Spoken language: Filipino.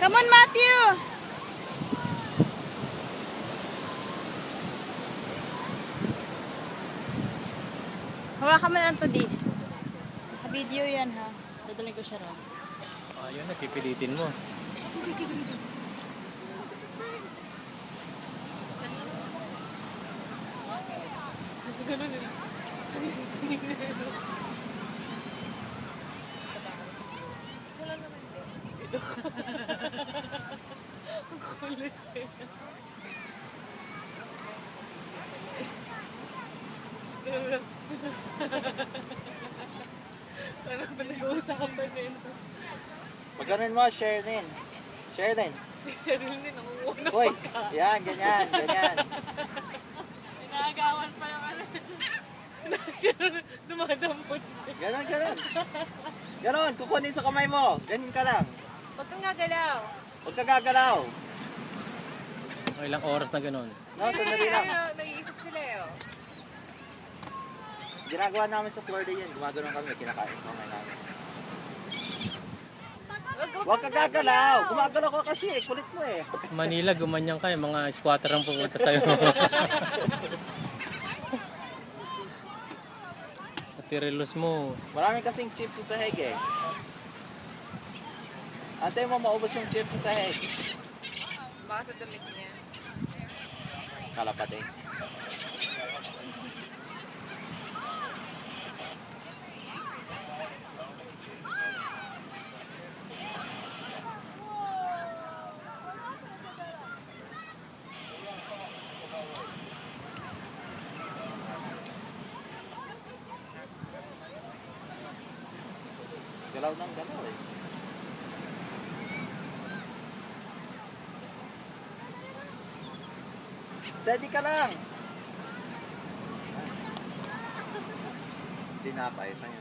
Come on, Matthew! Hawakan mo na lang to, di. Naka-video yan, ha? Dadalhin ko siya ron. Ayun na, pipilitin mo. Ang kulit eh. Parang pinag-uusapan pa din. Pag ganun mo, share din. Share din. Si Cheryl din, nangunguha Uy, yan, ganyan, ganyan. Inaagawan pa yung ano. Dumadampot. Ganon, ganon. Ganon, kukunin sa kamay mo. Ganyan ka lang. Huwag kang gagalaw. Huwag ka gagalaw. Ilang oras na ganun. No, sandali lang. Nag-iisip sila eh. Oh. Ginagawa namin sa Florida yan. Gumagano'n kami, kinakain sa kamay namin. Huwag ka gagalaw. Gumagalaw ka kasi, kulit mo eh. Manila, gumanyan ka, mga squatter ang pupunta sa'yo. Tirilos mo. Marami kasing chips sa sahig eh. Antay mo maubos yung chips sa sahig. Baka sa damit niya. Kalapat eh. Galaw ng galaw eh. Steady ka lang. Tinapay, saan yan?